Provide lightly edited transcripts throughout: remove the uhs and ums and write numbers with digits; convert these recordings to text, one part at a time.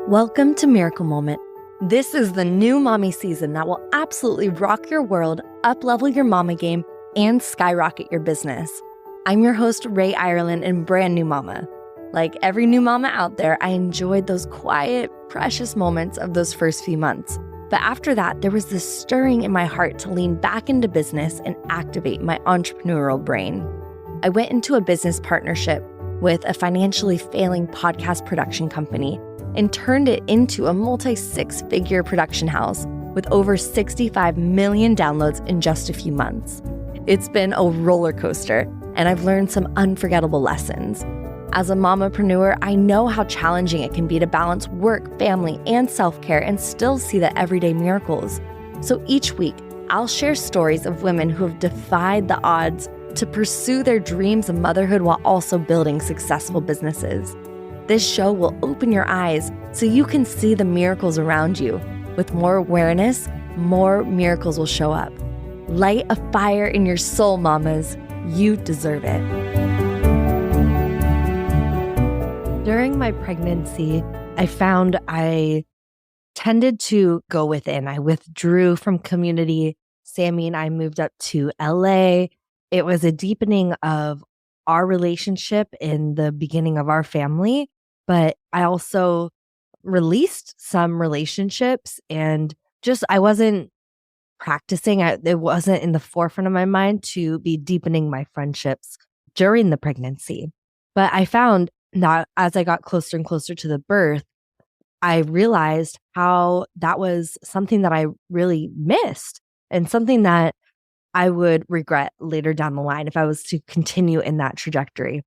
Welcome to Miracle Moment. This is the new mommy season that will absolutely rock your world, up-level your mama game, and skyrocket your business. I'm your host, Ray Ireland, and brand new mama. Like every new mama out there, I enjoyed those quiet, precious moments of those first few months. But after that, there was this stirring in my heart to lean back into business and activate my entrepreneurial brain. I went into a business partnership with a financially failing podcast production company and turned it into a multi-six-figure production house with over 65 million downloads in just a few months. It's been a roller coaster, and I've learned some unforgettable lessons. As a mamapreneur, I know how challenging it can be to balance work, family, and self-care and still see the everyday miracles. So each week, I'll share stories of women who have defied the odds to pursue their dreams of motherhood while also building successful businesses. This show will open your eyes so you can see the miracles around you. With more awareness, more miracles will show up. Light a fire in your soul, mamas. You deserve it. During my pregnancy, I found I tended to go within. I withdrew from community. Sammy and I moved up to LA. It was a deepening of our relationship in the beginning of our family. But I also released some relationships and I wasn't practicing. It wasn't in the forefront of my mind to be deepening my friendships during the pregnancy. But I found that as I got closer and closer to the birth, I realized how that was something that I really missed and something that I would regret later down the line if I was to continue in that trajectory.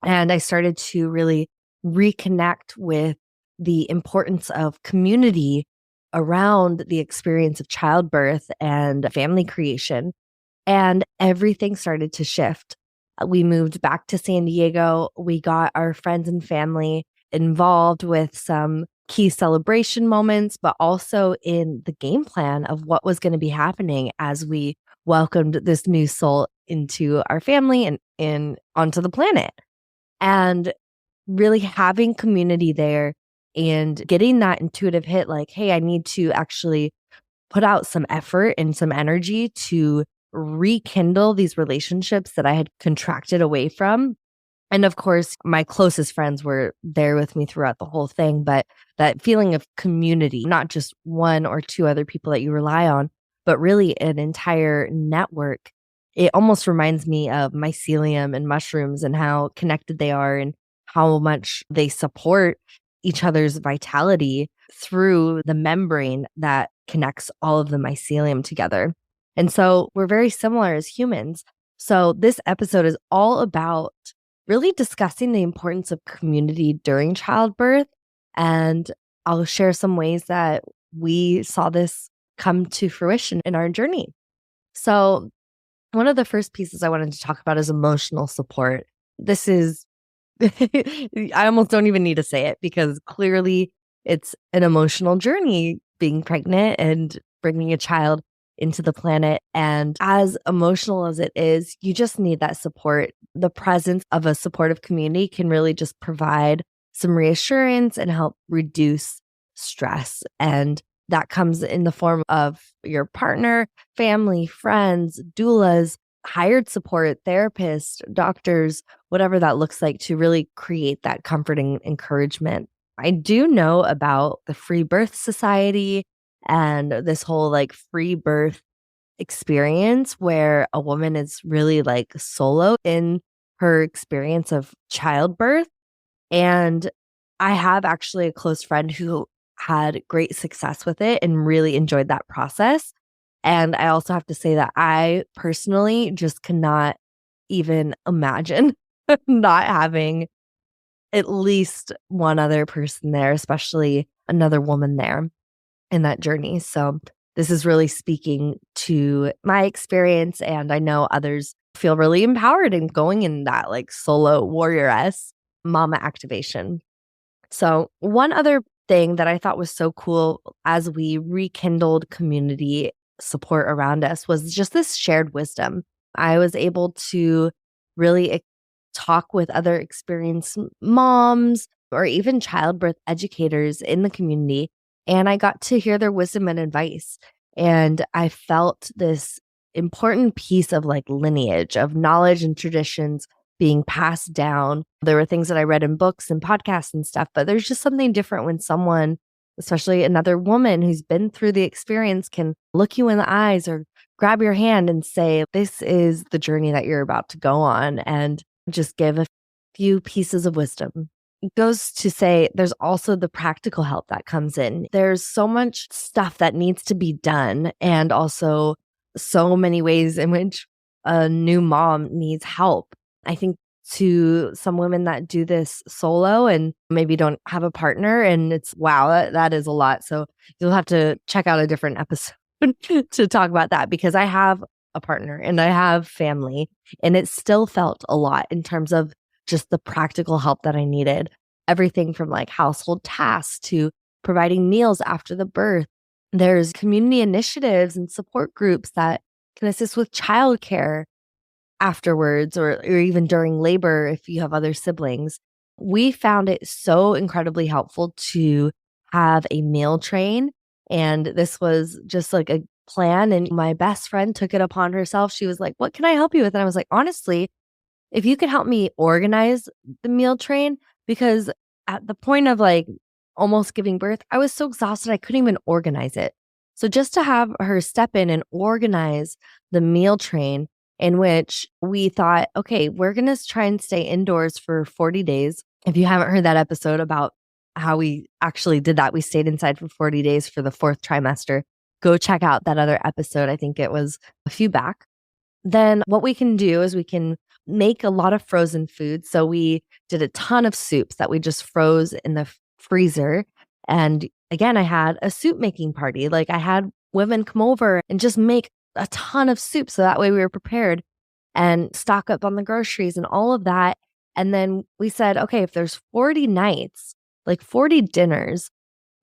And I started to really reconnect with the importance of community around the experience of childbirth and family creation. And everything started to shift. We moved back to San Diego. We got our friends and family involved with some key celebration moments, but also in the game plan of what was going to be happening as we welcomed this new soul into our family and onto the planet. And really having community there and getting that intuitive hit like, hey, I need to actually put out some effort and some energy to rekindle these relationships that I had contracted away from. And of course, my closest friends were there with me throughout the whole thing. But that feeling of community, not just one or two other people that you rely on, but really an entire network. It almost reminds me of mycelium and mushrooms and how connected they are and how much they support each other's vitality through the membrane that connects all of the mycelium together. And so we're very similar as humans. So this episode is all about really discussing the importance of community during childbirth. And I'll share some ways that we saw this come to fruition in our journey. So one of the first pieces I wanted to talk about is emotional support. This is I almost don't even need to say it because clearly it's an emotional journey being pregnant and bringing a child into the planet. And as emotional as it is, you just need that support. The presence of a supportive community can really just provide some reassurance and help reduce stress. And that comes in the form of your partner, family, friends, doulas, hired support, therapists, doctors, whatever that looks like to really create that comforting encouragement. I do know about the Free Birth Society and this whole free birth experience where a woman is really solo in her experience of childbirth. And I have actually a close friend who had great success with it and really enjoyed that process. And I also have to say that I personally just cannot even imagine not having at least one other person there, especially another woman there in that journey. So this is really speaking to my experience. And I know others feel really empowered in going in that solo warrioress mama activation. So one other thing that I thought was so cool as we rekindled community support around us was just this shared wisdom. I was able to really talk with other experienced moms or even childbirth educators in the community. And I got to hear their wisdom and advice. And I felt this important piece of like lineage of knowledge and traditions being passed down. There were things that I read in books and podcasts and stuff, but there's just something different when someone, especially another woman who's been through the experience, can look you in the eyes or grab your hand and say, this is the journey that you're about to go on, and just give a few pieces of wisdom. It goes to say there's also the practical help that comes in. There's so much stuff that needs to be done, and also so many ways in which a new mom needs help. I think to some women that do this solo and maybe don't have a partner, and it's wow, that is a lot. So you'll have to check out a different episode to talk about that, because I have a partner and I have family, and it still felt a lot in terms of just the practical help that I needed. Everything from like household tasks to providing meals after the birth. There's community initiatives and support groups that can assist with childcare afterwards, or even during labor if you have other siblings. We found it so incredibly helpful to have a meal train. And this was just like a plan. And my best friend took it upon herself. She was like, "What can I help you with?" And I was like, "Honestly, if you could help me organize the meal train," because at the point of like almost giving birth, I was so exhausted I couldn't even organize it. So just to have her step in and organize the meal train, in which we thought, okay, we're going to try and stay indoors for 40 days. If you haven't heard that episode about how we actually did that, we stayed inside for 40 days for the fourth trimester. Go check out that other episode. I think it was a few back. Then what we can do is we can make a lot of frozen food. So we did a ton of soups that we just froze in the freezer. And again, I had a soup making party. Like I had women come over and just make a ton of soup. So that way we were prepared and stock up on the groceries and all of that. And then we said, okay, if there's 40 nights, like 40 dinners,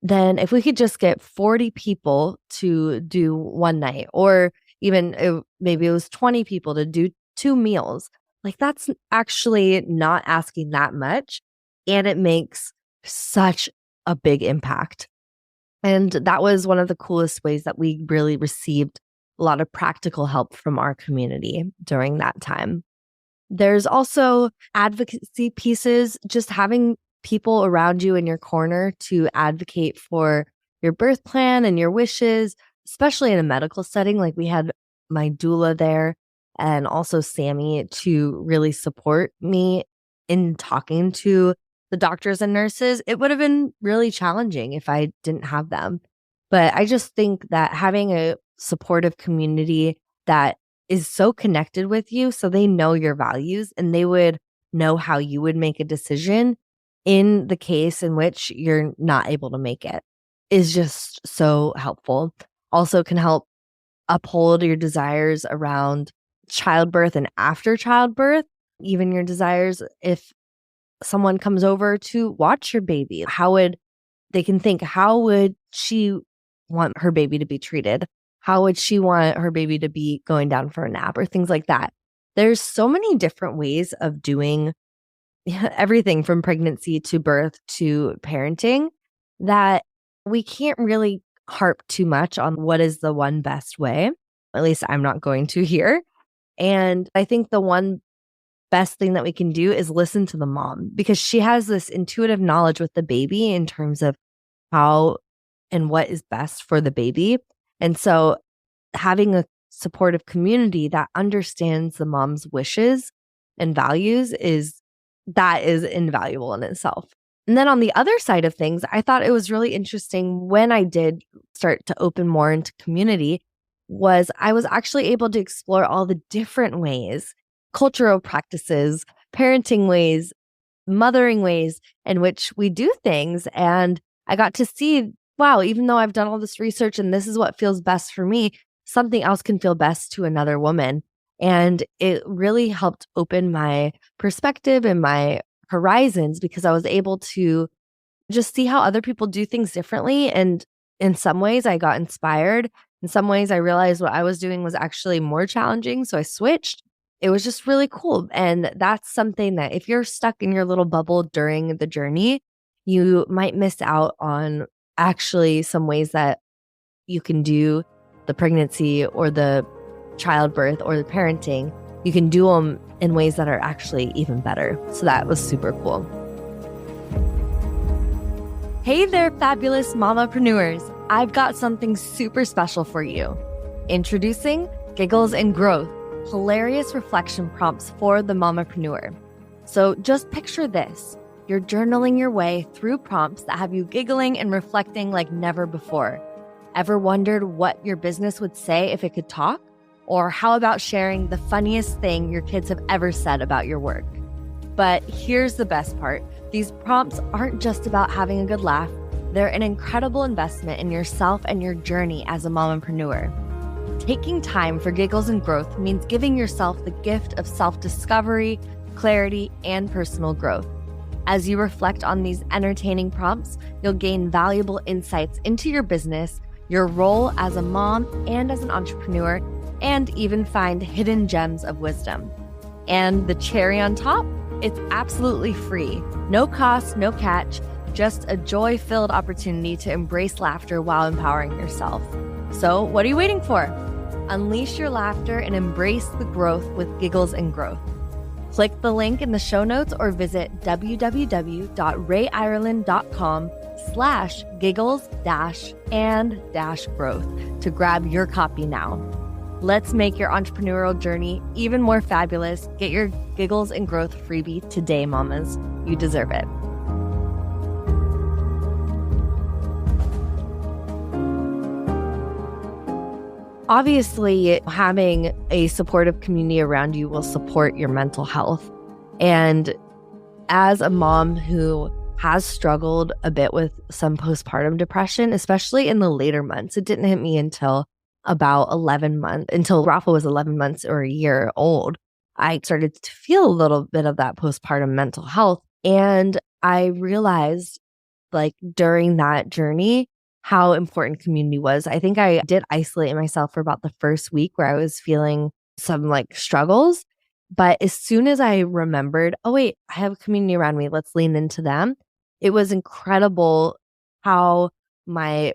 then if we could just get 40 people to do one night, or even maybe it was 20 people to do 2 meals, like that's actually not asking that much. And it makes such a big impact. And that was one of the coolest ways that we really received a lot of practical help from our community during that time. There's also advocacy pieces, just having people around you in your corner to advocate for your birth plan and your wishes, especially in a medical setting. Like we had my doula there and also Sammy to really support me in talking to the doctors and nurses. It would have been really challenging if I didn't have them. But I just think that having a supportive community that is so connected with you, so they know your values and they would know how you would make a decision in the case in which you're not able to make it, is just so helpful. Also can help uphold your desires around childbirth and after childbirth, even your desires if someone comes over to watch your baby. They can think, how would she want her baby to be treated? How would she want her baby to be going down for a nap, or things like that? There's so many different ways of doing everything from pregnancy to birth to parenting that we can't really harp too much on what is the one best way. At least I'm not going to here. And I think the one best thing that we can do is listen to the mom, because she has this intuitive knowledge with the baby in terms of how and what is best for the baby. And so having a supportive community that understands the mom's wishes and values is invaluable in itself. And then on the other side of things, I thought it was really interesting when I did start to open more into community, was I was actually able to explore all the different ways, cultural practices, parenting ways, mothering ways in which we do things. And I got to see, wow, even though I've done all this research and this is what feels best for me, something else can feel best to another woman. And it really helped open my perspective and my horizons, because I was able to just see how other people do things differently. And in some ways, I got inspired. In some ways, I realized what I was doing was actually more challenging. So I switched. It was just really cool. And that's something that if you're stuck in your little bubble during the journey, you might miss out on actually some ways that you can do the pregnancy or the childbirth or the parenting. You can do them in ways that are actually even better. So that was super cool. Hey there, fabulous mamapreneurs. I've got something super special for you. Introducing Giggles and Growth, hilarious reflection prompts for the mamapreneur. So just picture this. You're journaling your way through prompts that have you giggling and reflecting like never before. Ever wondered what your business would say if it could talk? Or how about sharing the funniest thing your kids have ever said about your work? But here's the best part. These prompts aren't just about having a good laugh. They're an incredible investment in yourself and your journey as a mamapreneur. Taking time for Giggles and Growth means giving yourself the gift of self-discovery, clarity, and personal growth. As you reflect on these entertaining prompts, you'll gain valuable insights into your business, your role as a mom and as an entrepreneur, and even find hidden gems of wisdom. And the cherry on top? It's absolutely free. No cost, no catch, just a joy-filled opportunity to embrace laughter while empowering yourself. So what are you waiting for? Unleash your laughter and embrace the growth with Giggles and Growth. Click the link in the show notes or visit www.rayireland.com/giggles-and-growth to grab your copy now. Let's make your entrepreneurial journey even more fabulous. Get your Giggles and Growth freebie today, mamas. You deserve it. Obviously, having a supportive community around you will support your mental health. And as a mom who has struggled a bit with some postpartum depression, especially in the later months, it didn't hit me until about 11 months, until Rapha was 11 months or a year old. I started to feel a little bit of that postpartum mental health. And I realized, like, during that journey, how important community was. I think I did isolate myself for about the first week where I was feeling some like struggles. But as soon as I remembered, oh wait, I have a community around me, let's lean into them. It was incredible how my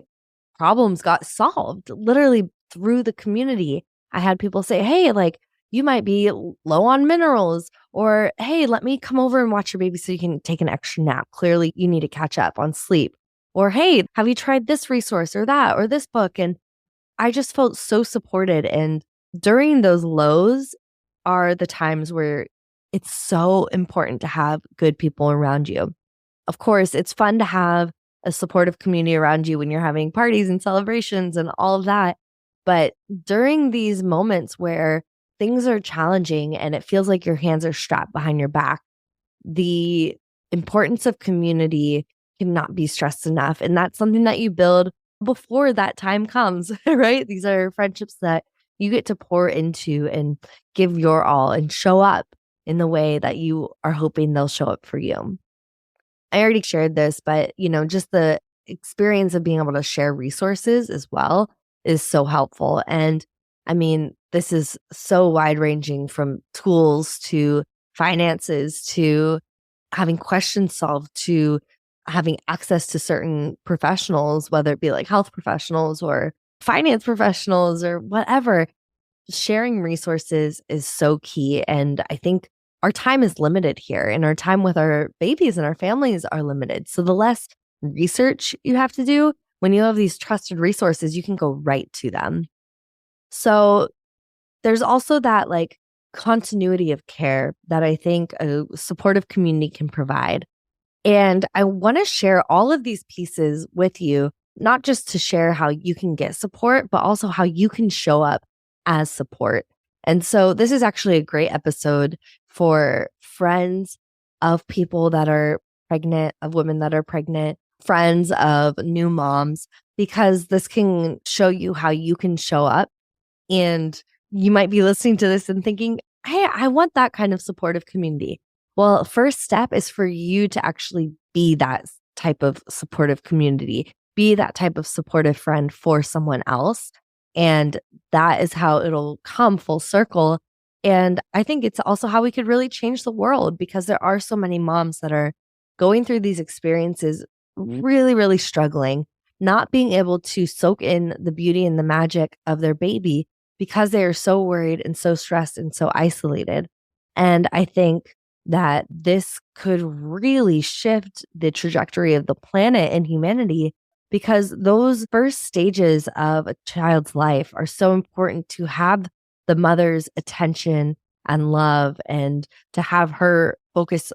problems got solved literally through the community. I had people say, hey, like, you might be low on minerals, or hey, let me come over and watch your baby so you can take an extra nap. Clearly, you need to catch up on sleep. Or, hey, have you tried this resource or that or this book? And I just felt so supported. And during those lows are the times where it's so important to have good people around you. Of course, it's fun to have a supportive community around you when you're having parties and celebrations and all of that. But during these moments where things are challenging and it feels like your hands are strapped behind your back, the importance of community cannot be stressed enough. And that's something that you build before that time comes, right? These are friendships that you get to pour into and give your all and show up in the way that you are hoping they'll show up for you. I already shared this, but just the experience of being able to share resources as well is so helpful. And I mean, this is so wide ranging, from tools to finances to having questions solved to having access to certain professionals, whether it be like health professionals or finance professionals or whatever. Sharing resources is so key. And I think our time is limited here, and our time with our babies and our families are limited. So the less research you have to do, when you have these trusted resources, you can go right to them. So there's also that like continuity of care that I think a supportive community can provide. And I want to share all of these pieces with you, not just to share how you can get support, but also how you can show up as support. And so this is actually a great episode for friends of people that are pregnant, of women that are pregnant, friends of new moms, because this can show you how you can show up. And you might be listening to this and thinking, hey, I want that kind of supportive community. Well, first step is for you to actually be that type of supportive community, be that type of supportive friend for someone else. And that is how it'll come full circle. And I think it's also how we could really change the world, because there are so many moms that are going through these experiences, really, really struggling, not being able to soak in the beauty and the magic of their baby because they are so worried and so stressed and so isolated. And I think that this could really shift the trajectory of the planet and humanity because those first stages of a child's life are so important to have the mother's attention and love and to have her focus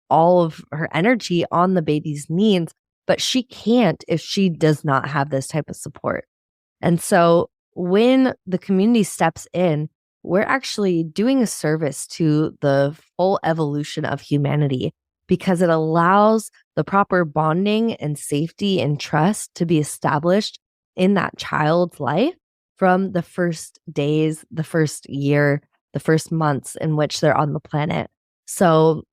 all of her energy on the baby's needs. But she can't if she does not have this type of support. And so when the community steps in, we're actually doing a service to the full evolution of humanity because it allows the proper bonding and safety and trust to be established in that child's life from the first days, the first year, the first months in which they're on the planet. So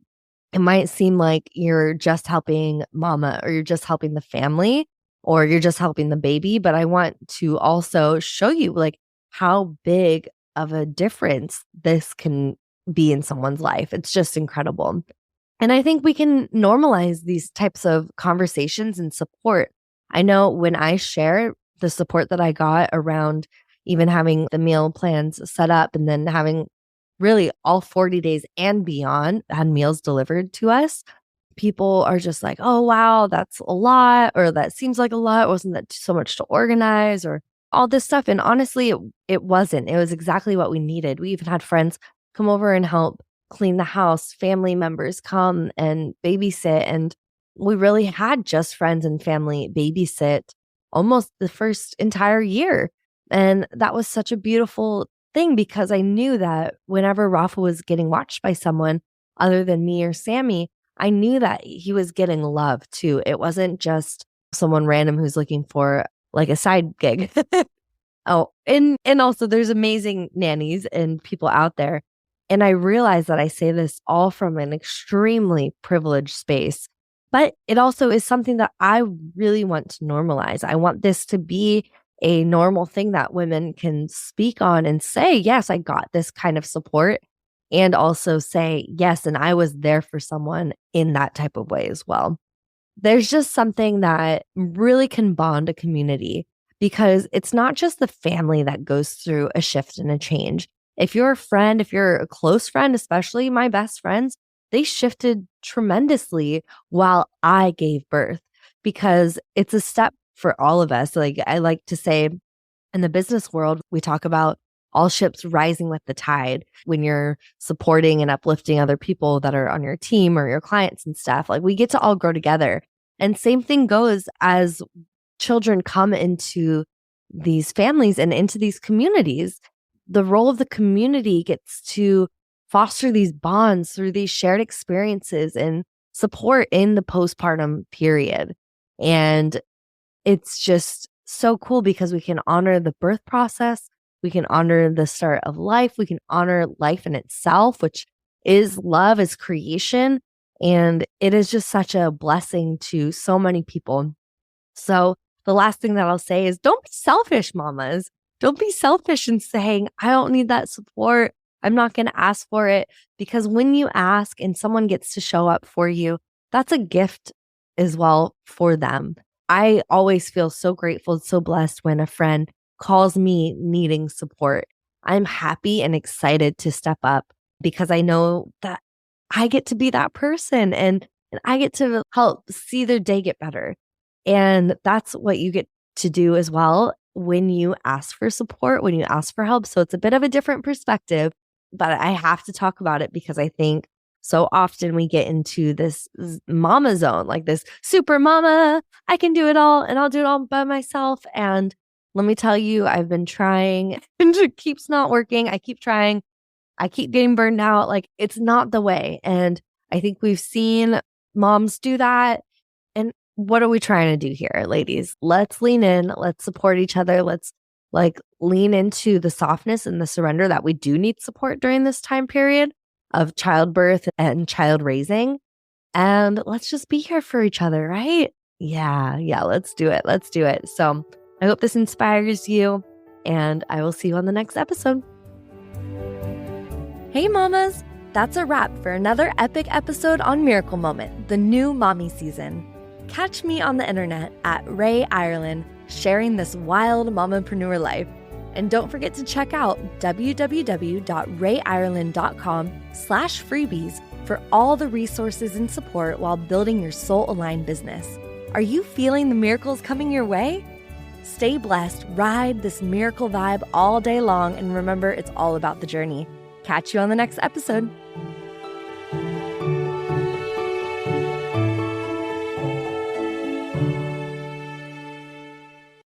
it might seem like you're just helping mama or you're just helping the family or you're just helping the baby, but I want to also show you like how big of a difference this can be in someone's life. It's just incredible. And I think we can normalize these types of conversations and support. I know when I share the support that I got around even having the meal plans set up and then having really all 40 days and beyond had meals delivered to us, people are just like, oh, wow, that's a lot, or that seems like a lot. Wasn't that so much to organize or all this stuff? And honestly, it wasn't. It was exactly what we needed. We even had friends come over and help clean the house, family members come and babysit. And we really had just friends and family babysit almost the first entire year. And that was such a beautiful thing because I knew that whenever Rapha was getting watched by someone other than me or Sammy, I knew that he was getting love too. It wasn't just someone random who's looking for like a side gig. Oh, and also there's amazing nannies and people out there. And I realize that I say this all from an extremely privileged space, but it also is something that I really want to normalize. I want this to be a normal thing that women can speak on and say, yes, I got this kind of support. And also say, yes, and I was there for someone in that type of way as well. There's just something that really can bond a community because it's not just the family that goes through a shift and a change. If you're a friend, if you're a close friend, especially my best friends, they shifted tremendously while I gave birth because it's a step for all of us. Like I like to say in the business world, we talk about all ships rising with the tide when you're supporting and uplifting other people that are on your team or your clients and stuff. Like we get to all grow together. And same thing goes as children come into these families and into these communities. The role of the community gets to foster these bonds through these shared experiences and support in the postpartum period. And it's just so cool because we can honor the birth process. We can honor the start of life. We can honor life in itself, which is love, is creation. And it is just such a blessing to so many people. So the last thing that I'll say is don't be selfish, mamas. Don't be selfish in saying, I don't need that support. I'm not going to ask for it. Because when you ask and someone gets to show up for you, that's a gift as well for them. I always feel so grateful, so blessed when a friend calls me needing support. I'm happy and excited to step up because I know that I get to be that person and I get to help see their day get better. And that's what you get to do as well when you ask for support, when you ask for help. So it's a bit of a different perspective, but I have to talk about it because I think so often we get into this mama zone, like this super mama, I can do it all and I'll do it all by myself. And let me tell you, I've been trying and it keeps not working. I keep trying. I keep getting burned out. Like it's not the way. And I think we've seen moms do that. And what are we trying to do here, ladies? Let's lean in. Let's support each other. Let's like lean into the softness and the surrender that we do need support during this time period of childbirth and child raising. And let's just be here for each other, right? Yeah, let's do it. Let's do it. So I hope this inspires you, and I will see you on the next episode. Hey, mamas. That's a wrap for another epic episode on Miracle Moment, the new mommy season. Catch me on the internet at Ray Ireland, sharing this wild mamapreneur life. And don't forget to check out www.rayireland.com/freebies for all the resources and support while building your soul-aligned business. Are you feeling the miracles coming your way? Stay blessed, ride this miracle vibe all day long, and remember, it's all about the journey. Catch you on the next episode.